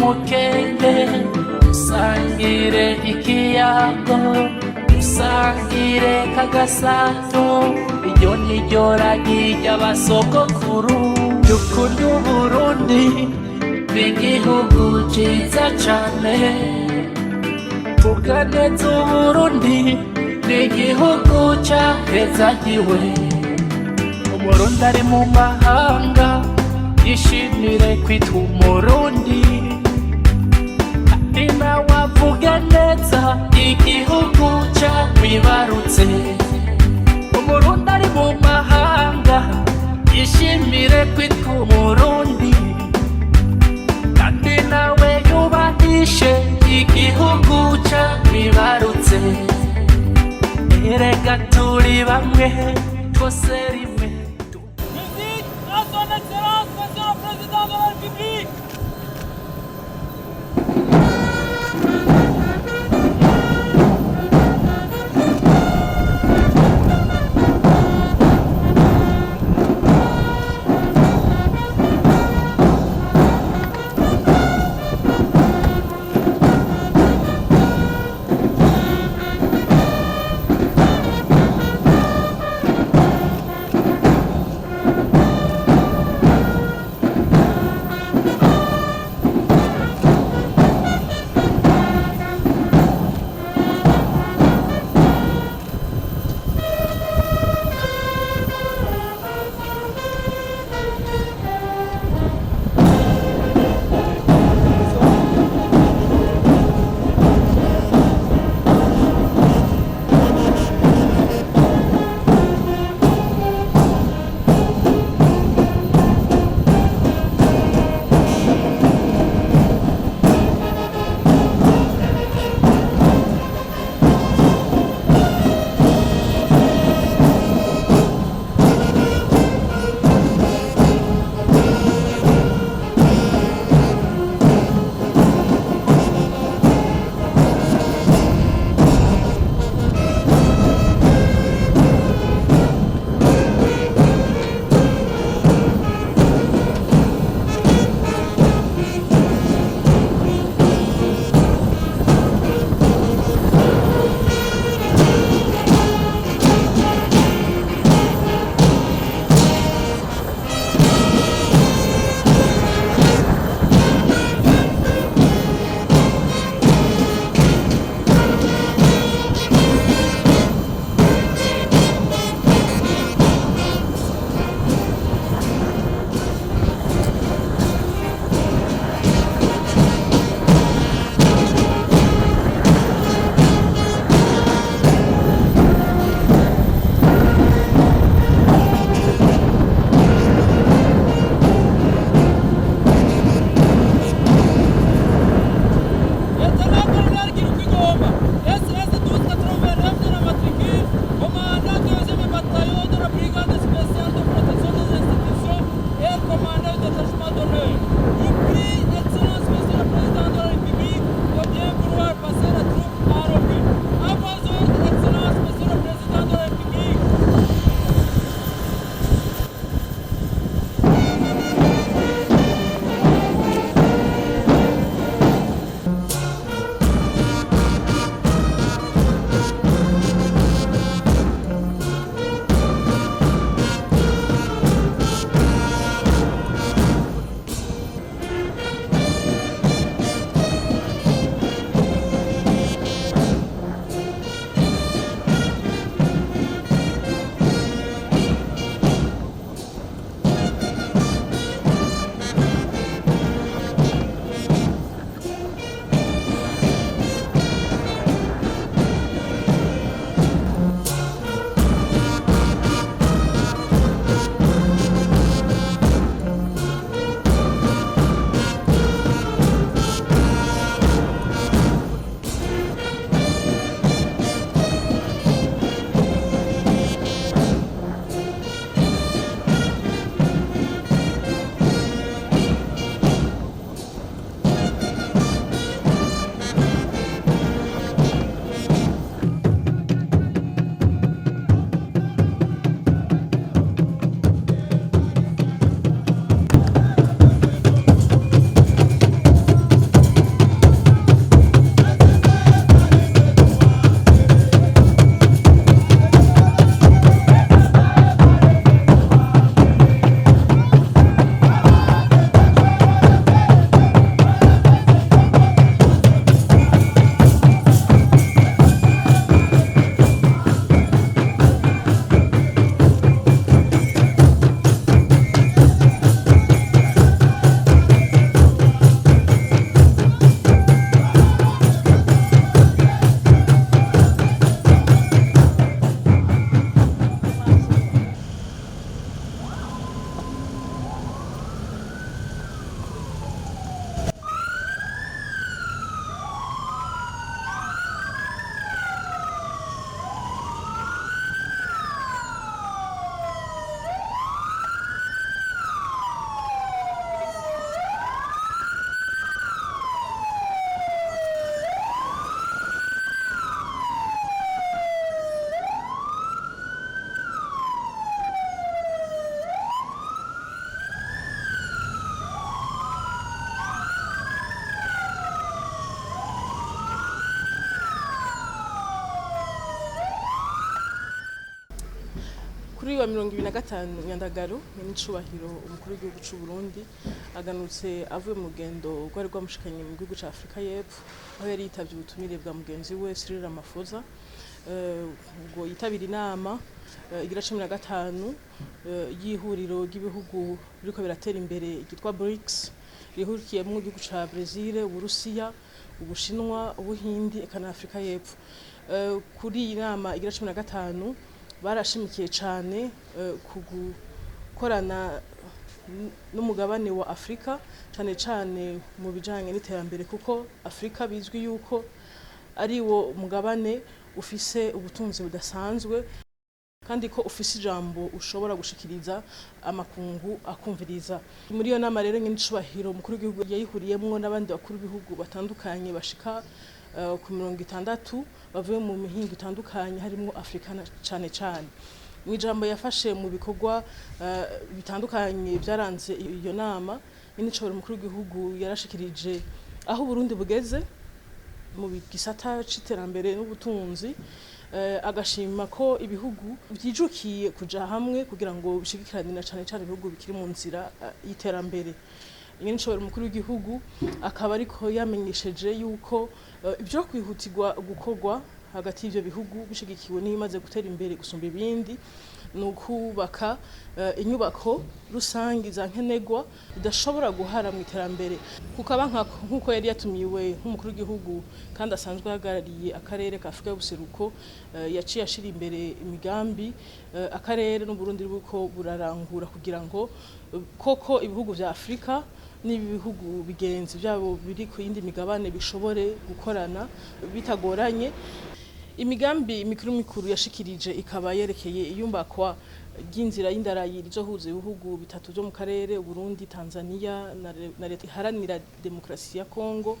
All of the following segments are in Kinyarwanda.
mukenge usangire ikiyago usangire kagasato iryo niryo ragi ry'abasogokuru dukunda Uburundi n'igihugu ciza cane vuga neza Uburundi n'igihugu cahezagiwe Umurundi ari mu mahanga yishimire kwitwa Umurundi kandi nawe avuge neza igihugu camwibarutse Umurundi ari mu mahanga yishimire kwitwa Umurundi kandi nawe yubahishe igihugu camwibarutse erega turi bamwe twose rimwe. Musique à son excellence, monsieur le président de la République. Kuri wa 25 Nyandagaro n'icubahiro umukuru w'igihugu c'u Burundi aganutse avuye mu rugendo rwari rwamushikanye mu gihugu ca Afrika y'Epfo aho yari yitavye ubutumire bwa mugenzi we Cyril Ramaphosa ubwo yitabira inama igira 15 y'ihuriro ry'ibihugu biriko biratera imbere ryitwa BRICS rihurikiyemwo igihugu ca Brazil, Uburusiya, Ubushinwa, Ubuhindi eka na Afrika y'Epfo. Kuri iyi nama igira 15 barashimikiye cyane ku gukorana n'umugabane wa Afrika cyane cyane mu bijanye n'iterambere kuko Afrika bizwi yuko ari wo mugabane ufise ubutunzi budasanzwe kandi ko ufise ijambo ushobora gushikiriza amakungu akumviriza. Muri iyo nama rero nk'icubahiro umukuru w'igihugu yayihuriyemwo n'abandi bakuru b'ibihugu batandukanye bashika ku 60 bavuye mu mihingo itandukanye harimo Afrika cyane cyane. Mu ijambo yafashe mu bikorwa bitandukanye byaranze iyo nama n'icobora umukuru w'igihugu yarashikirije aho Burundi bugeze mu gisata c'iterambere n'ubutunzi agashima ko ibihugu byijukiye kuja hamwe kugira ngo bishigikirane cyane cyane ibihugu bikiri mu nzira y'iterambere. N'icobora umukuru w'igihugu akaba ariko yamenyesheje yuko ibyo kwihutirwa gukorwa hagati y'ivyo bihugu bishigikiwe n'ibimaze gutera imbere gusumba ibindi nukubaka inyubako rusangi za nkenegwa bidashobora guhara mu iterambere kuko nkuko yari yatumiwe nk'umukuru w'igihugu kandi asanzwe ahagarariye akarere ka Afrika y'ubuseruko yaciye ashira imbere imigambi akarere n'Uburundi buko burarangura kugira ngo koko ibihugu vya Afrika n'ibihugu bigenzi byabo biri ku yindi migabane bishobore gukorana bitagoranye. Imigambi mikuru yashikirije ikaba yerekeye iyumbakwa ry'inzira y'indarayi rizohuza ibihugu bitatu byo mu karere Burundi, Tanzania na leta iharanira demokarasi ya Kongo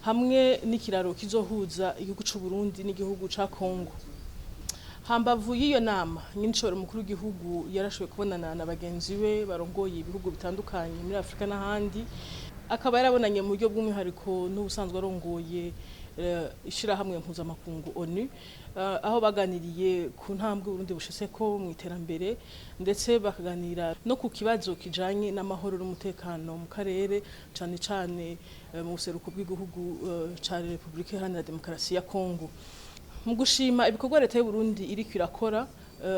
hamwe n'ikiraro kizohuza igihugu c'u Burundi n'igihugu ca Kongo. Hambavu y'iyo nama n'icobora umukuru w'igihugu yarashoboye kubonana na bagenzi be barongoye ibihugu bitandukanye muri Afrika n'ahandi akaba yarabonanye mu buryo bw'umwihariko n'ubusanzwe arongoye ishirahamwe mpuzamakungu ONU aho baganiriye ku ntambwe Burundi bushitseko mu iterambere ndetse bakaganira no ku kibazo kijanye n'amahoro n'umutekano mu karere cyane cyane mu buseruko bw'igihugu ca Republika Iharanira Demokarasi ya Kongo. Mu gushima ibikorwa leta y'u Burundi iriko irakora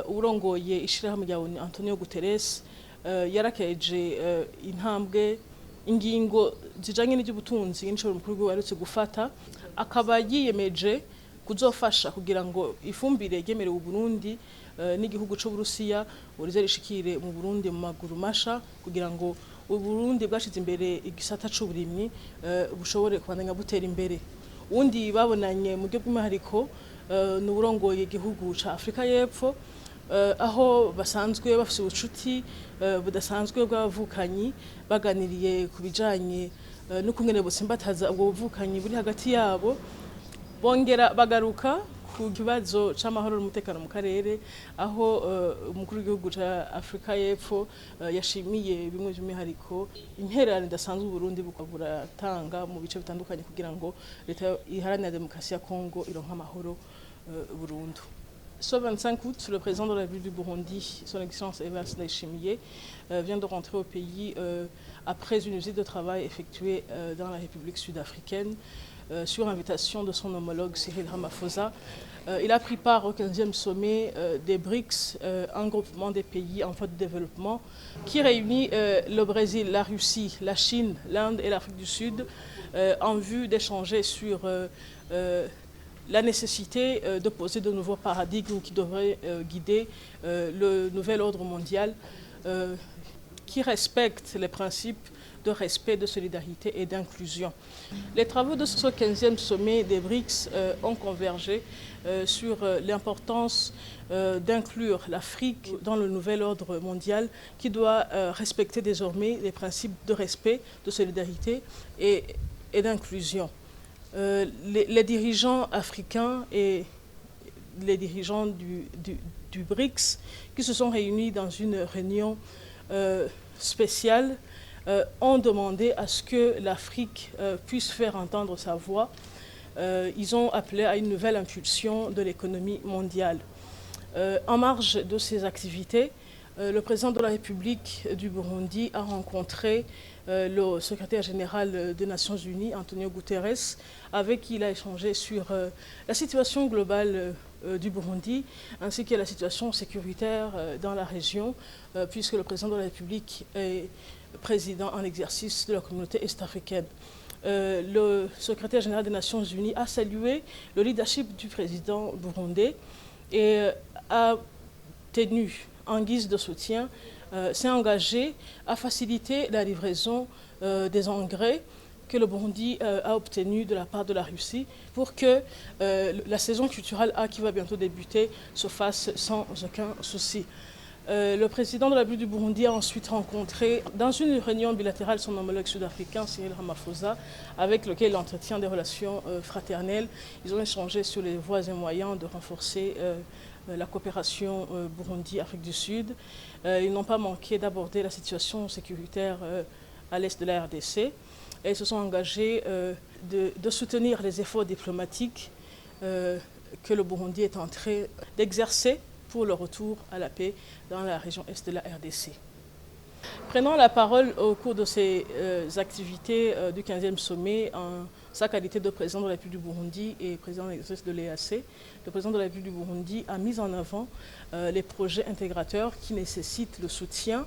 urongoye ishirahamwe rya ONU Antonio Guterres yarakeje intambwe ingingo zijanye n'iby'ubutunzi n'icobora umukuru w'igihugu yarutse gufata akaba yiyemeje kuzofasha kugira ngo ifumbire ryemerewe u Burundi n'igihugu c'u Burusiya urize rishikire mu Burundi mu maguru masha kugira ngo u Burundi bwashize imbere igisata c'uburimyi bushobore kubandanya butera imbere. Undi babonanye mu buryo bw'umwihariko n'uburongoye igihugu ca Afrika y'Epfo aho basanzwe bafise ubucuti budasanzwe bw'abavukanyi baganiriye ku bijanye n'ukungene busimbataza ubwo buvukanyi buri hagati yabo bongera bagaruka ku kibazo c'amahoro n'umutekano mu karere aho umukuru w'igihugu ca Afrika y'Epfo yashimiye bimwe by'umwihariko intererano idasanzwe u Burundi buratanga mu bice bitandukanye kugira ngo leta iharanira demokarasi ya Kongo ironka amahoro burundu. Ce 25 août, le président de la République du Burundi, son Excellence Evariste Ndayishimiye, vient de rentrer au pays après une visite de travail effectuée dans la République sud-africaine sur invitation de son homologue Cyril Ramaphosa. Il a pris part au 15e sommet des BRICS, un groupement des pays en voie de développement qui réunit le Brésil, la Russie, la Chine, l'Inde et l'Afrique du Sud en vue d'échanger sur la nécessité de poser de nouveaux paradigmes qui devraient guider le nouvel ordre mondial qui respecte les principes de respect, de solidarité et d'inclusion. Les travaux de ce 15e sommet des BRICS ont convergé sur l'importance d'inclure l'Afrique dans le nouvel ordre mondial qui doit respecter désormais les principes de respect, de solidarité et d'inclusion. Les dirigeants africains et les dirigeants du BRICS qui se sont réunis dans une réunion spéciale ont demandé à ce que l'Afrique puisse faire entendre sa voix. Ils ont appelé à une nouvelle impulsion de l'économie mondiale. En marge de ces activités, le président de la République du Burundi a rencontré le secrétaire général des Nations Unies, Antonio Guterres, avec qui il a échangé sur la situation globale du Burundi, ainsi que la situation sécuritaire dans la région, puisque le président de la République est président en exercice de la communauté est-africaine. Le secrétaire général des Nations Unies a salué le leadership du président burundais et a tenu, en guise de soutien, s'est engagé à faciliter la livraison des engrais que le Burundi a obtenu de la part de la Russie pour que la saison culturelle qui va bientôt débuter se fasse sans aucun souci. Le président de la République du Burundi a ensuite rencontré, dans une réunion bilatérale, son homologue sud-africain, Cyril Ramaphosa, avec lequel il entretient des relations fraternelles. Ils ont échangé sur les voies et moyens de renforcer la coopération Burundi-Afrique du Sud. Ils n'ont pas manqué d'aborder la situation sécuritaire à l'est de la RDC et ils se sont engagés de soutenir les efforts diplomatiques que le Burundi est en train d'exercer pour le retour à la paix dans la région est de la RDC. Prenant la parole au cours de ces activités du 15e sommet, en sa qualité de président de la République du Burundi et président de l'exercice de l'EAC, le président de la République du Burundi a mis en avant les projets intégrateurs qui nécessitent le soutien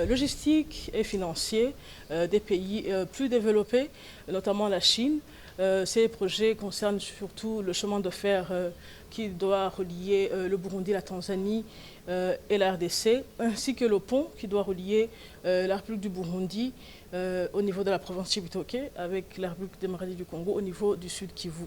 logistique et financier des pays plus développés, notamment la Chine. Ces projets concernent surtout le chemin de fer qui doit relier le Burundi, la Tanzanie et la RDC, ainsi que le pont qui doit relier la République du Burundi au niveau de la province Cibitoke avec la République démocratique du Congo au niveau du Sud Kivu.